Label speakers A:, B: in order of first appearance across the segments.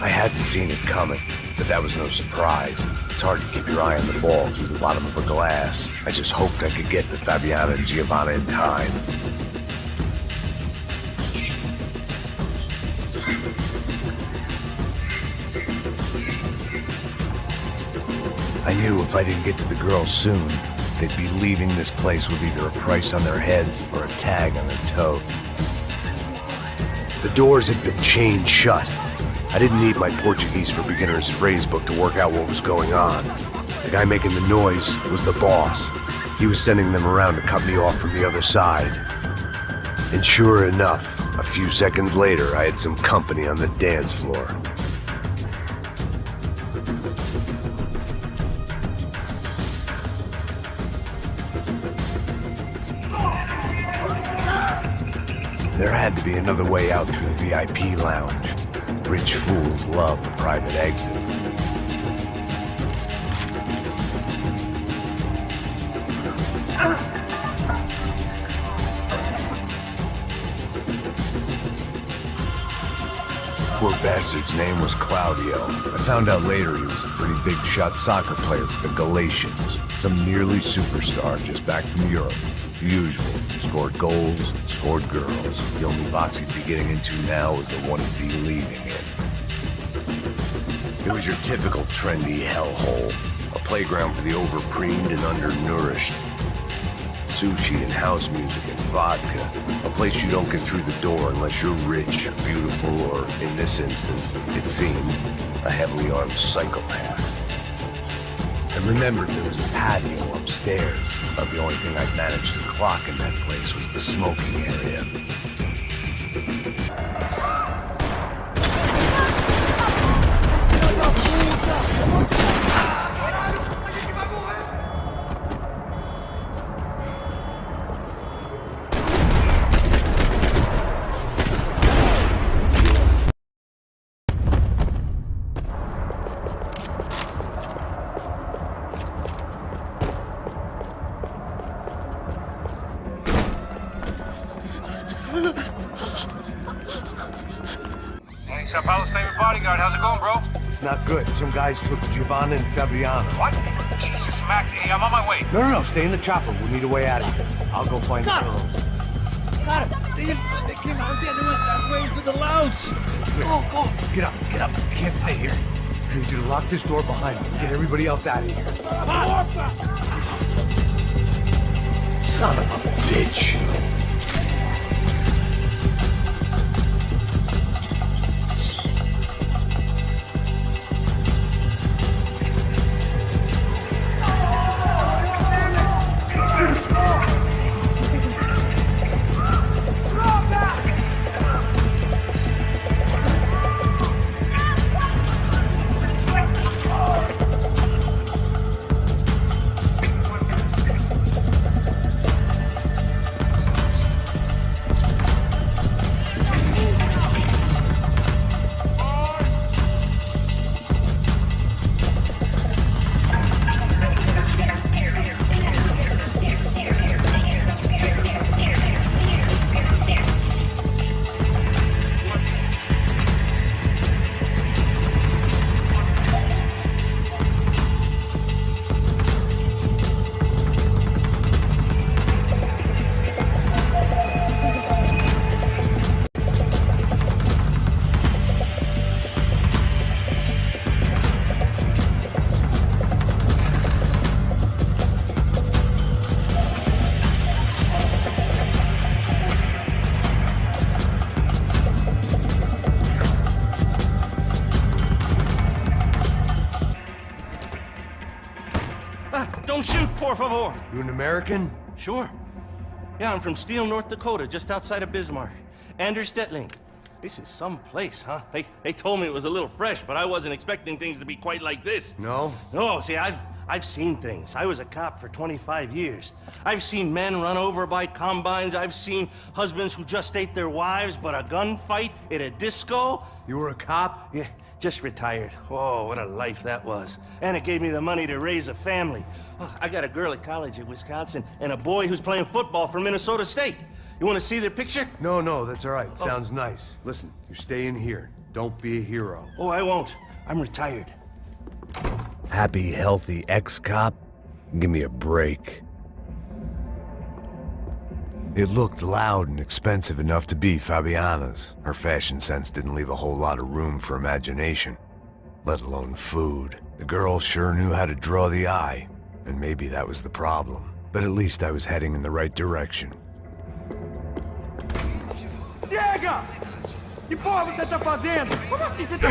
A: I hadn't seen it coming, but that was no surprise. It's hard to keep your eye on the ball through the bottom of a glass. I just hoped I could get to Fabiana and Giovanna in time. I knew if I didn't get to the girls soon, they'd be leaving this place with either a price on their heads or a tag on their toe. The doors had been chained shut. I didn't need my Portuguese for Beginners phrase book to work out what was going on. The guy making the noise was the boss. He was sending them around to cut me off from the other side. And sure enough, a few seconds later, I had some company on the dance floor. There had to be another way out through the VIP lounge. Rich fools love a private exit. Poor bastard's name was Claudio. I found out later he was a pretty big-shot soccer player for the Galatians. Some nearly superstar just back from Europe. The usual. Scored goals, scored girls. The only box he'd be getting into now was the one he'd be leaving in. It was your typical trendy hellhole. A playground for the overpreened and undernourished. Sushi and house music and vodka. A place you don't get through the door unless you're rich, beautiful, or, in this instance, it seemed, a heavily armed psychopath. I remembered there was a patio upstairs. About the only thing I'd managed to clock in that place was the smoking area.
B: Sao Paulo's favorite bodyguard. How's it going, bro?
A: It's not good. Some guys took Giovanna and Fabiana.
B: What? Jesus, Max. Hey, I'm on my way.
A: No. Stay in the chopper. We'll need a way out of here. I'll go find the girls.
C: Got it. They came out there. They went that way into the lounge. Go.
A: Get up. You can't stay here. I need you to lock this door behind me. Get everybody else out of here. Son of a bitch.
D: Don't shoot, por favor.
A: You an American?
D: Sure. Yeah, I'm from Steele, North Dakota, just outside of Bismarck. Anders Detling. This is some place, huh? They told me it was a little fresh, but I wasn't expecting things to be quite like this.
A: No?
D: No, see, I've seen things. I was a cop for 25 years. I've seen men run over by combines. I've seen husbands who just ate their wives, but a gunfight at a disco?
A: You were a cop?
D: Yeah, just retired. Oh, what a life that was. And it gave me the money to raise a family. Oh, I got a girl at college at Wisconsin and a boy who's playing football for Minnesota State. You want to see their picture?
A: No, that's all right. Sounds nice. Listen, you stay in here. Don't be a hero.
D: Oh, I won't. I'm retired.
A: Happy, healthy ex-cop? Give me a break. It looked loud and expensive enough to be Fabiana's. Her fashion sense didn't leave a whole lot of room for imagination, let alone food. The girl sure knew how to draw the eye, and maybe that was the problem. But at least I was heading in the right direction.
C: Chega! Que porra você tá fazendo? Como assim você tá...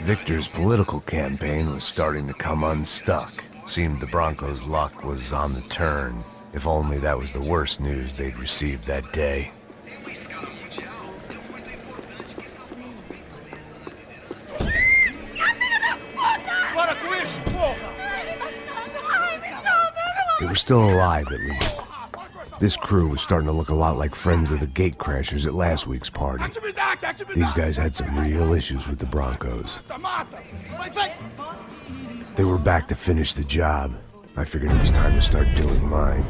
A: Victor's political campaign was starting to come unstuck. Seemed the Broncos' luck was on the turn. If only that was the worst news they'd received that day. They were still alive, at least. This crew was starting to look a lot like friends of the gatecrashers at last week's party. These guys had some real issues with the Broncos. They were back to finish the job. I figured it was time to start doing mine.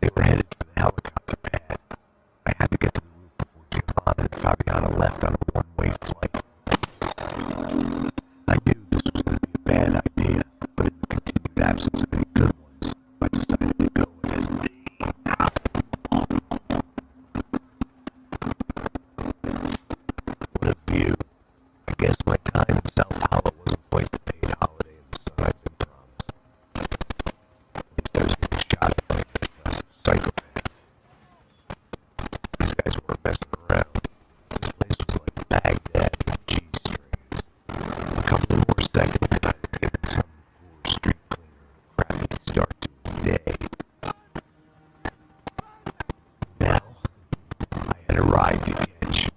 A: They were headed for the helicopter pad. I had to get to the roof before Giovanna and Fabiana left on a one-way flight. I knew this was going to be a bad idea, but in the continued absence of any good ones, I decided to go ahead. What a view. I guess my time in South Hollow wasn't quite the paid holiday in the sun I'd been promised. If there's any shot at my aggressive psychopath. These guys weren't messing around. This place was like Baghdad with G-strings. A couple more seconds and I'd have given some poor street cleaner a crappy start to his day. Now, I had arrived at the edge.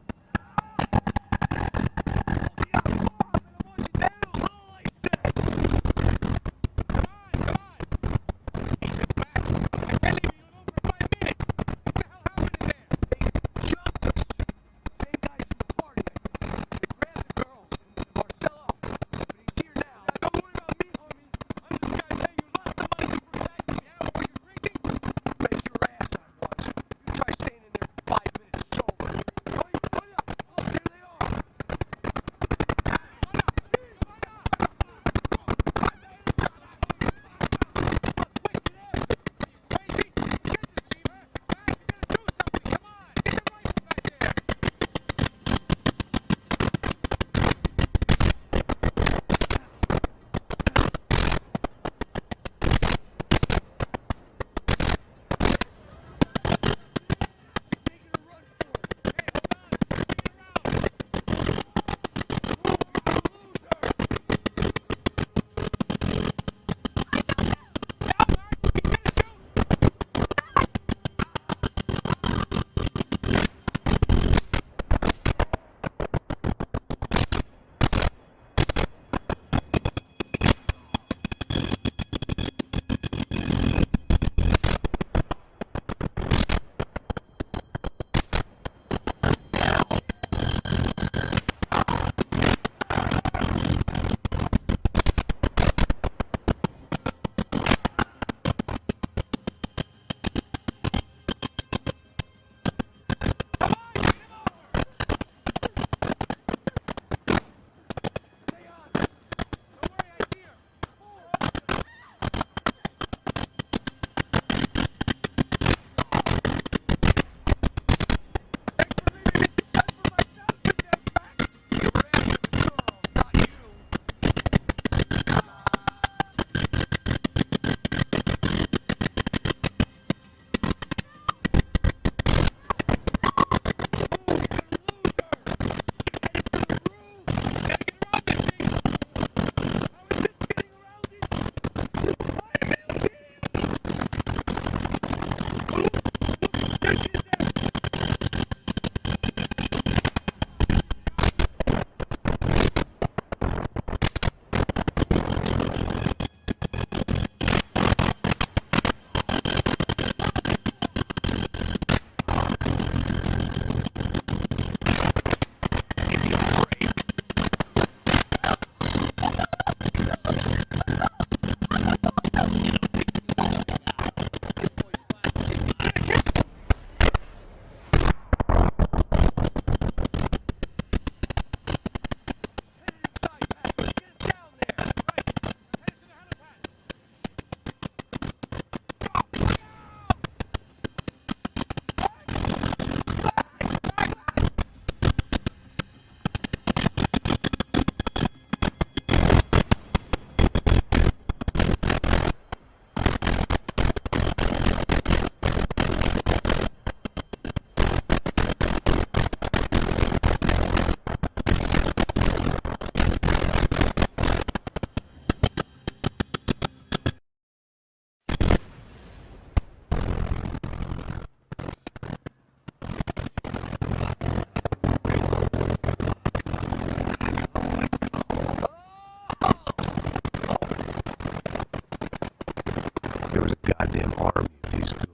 A: goddamn army of these goons.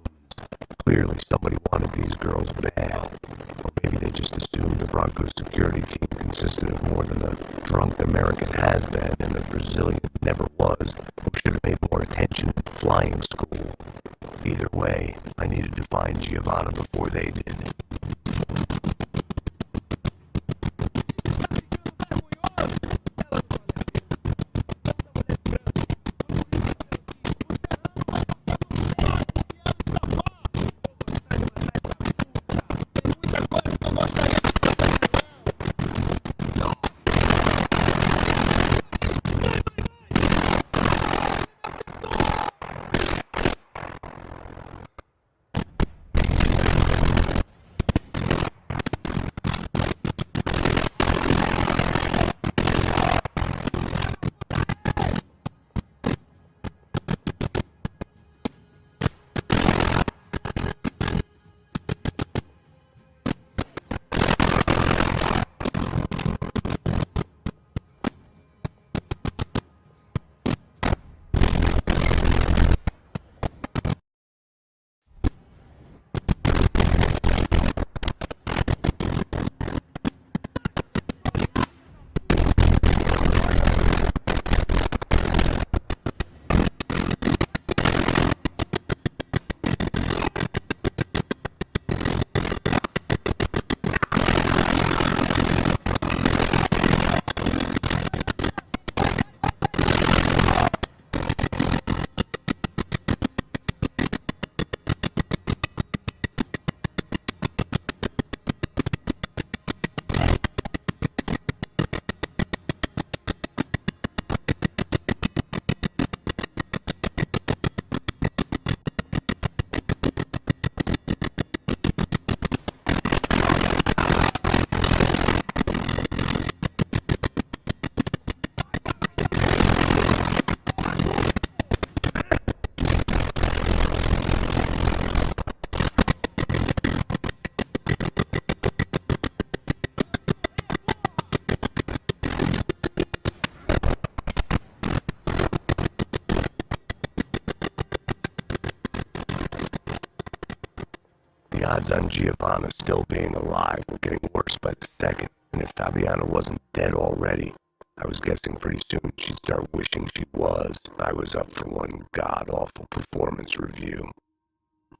A: Clearly somebody wanted these girls bad. Or maybe they just assumed the Bronco security team consisted of more than a drunk American has-been and a Brazilian never was, who should have paid more attention in flying school. Either way, I needed to find Giovanna before they did. The odds on Giovanna still being alive were getting worse by the second, and if Fabiana wasn't dead already, I was guessing pretty soon she'd start wishing she was. I was up for one god-awful performance review.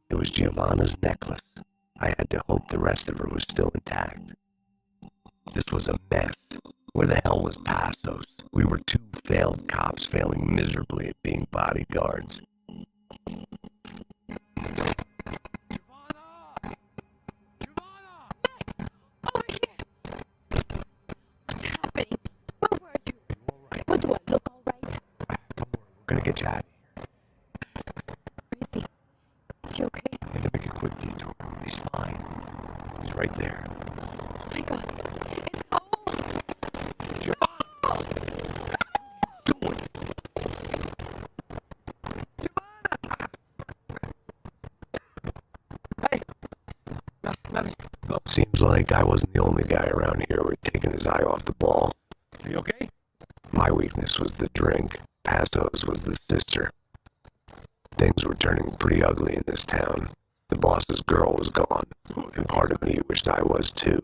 A: It was Giovanna's necklace. I had to hope the rest of her was still intact. This was a mess. Where the hell was Passos? We were two failed cops failing miserably at being bodyguards. Gonna get you out of here.
E: Where is he? Is he okay?
A: I had to make a quick detour. He's fine. He's right there.
E: Oh my God. It's home!
A: Giovanna! Doing? Giovanna! Hey! Nothing. Well, seems like I wasn't the only guy around here who had taken his eye off the ball. Are you okay? My weakness was the drink. Passos was the sister. Things were turning pretty ugly in this town. The boss's girl was gone, and part of me wished I was too.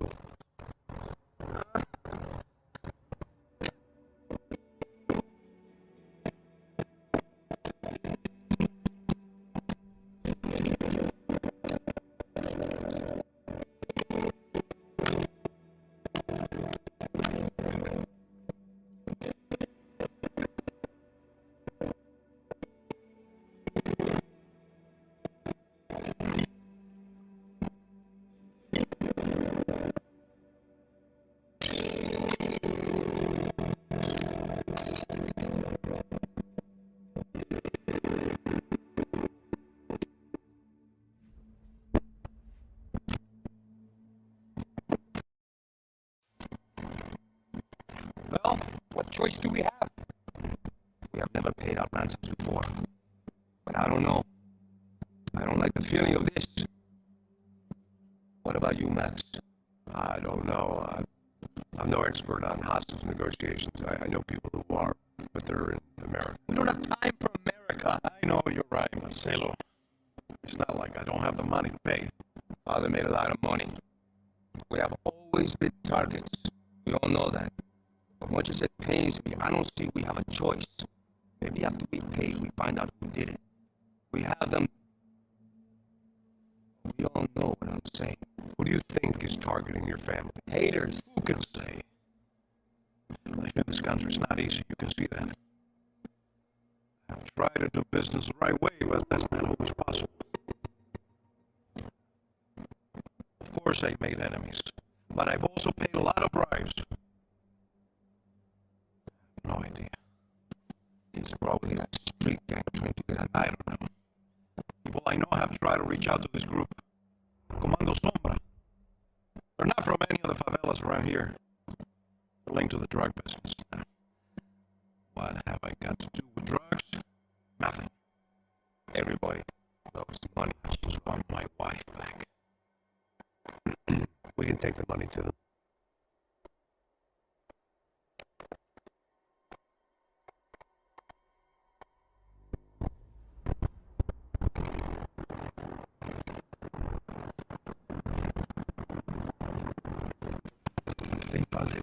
F: Well, what choice do we have? We have never paid out ransoms before. But I don't know. I don't like the feeling of this. What about you, Max?
A: I don't know. I'm no expert on hostage negotiations. I know people who are.
G: But they're in America.
F: We don't have time for America.
G: I know you're right, Marcelo. It's not like I don't have the money to pay.
F: Father made a lot of money. We have always been targets. We all know that. But much as it pains me, I don't see we have a choice. Maybe after we pay, we find out who did it. We have them. We all know what I'm saying.
G: Who do you think is targeting your family?
F: Haters.
G: Who can say? Life in this country is not easy, you can see that. I've tried to do business the right way, but that's not always possible. Of course I've made enemies, but I've also paid a lot of bribes. No idea.
F: It's probably a street gang trying to get at
G: I don't know. People I know have tried to reach out to this group. Comando Sombra. They're not from any of the favelas around here. They're linked to the drug business. What have I got to do with drugs? Nothing.
F: everybody loves money.
G: I just want my wife back.
A: We can take the money to them.
F: Sem fazer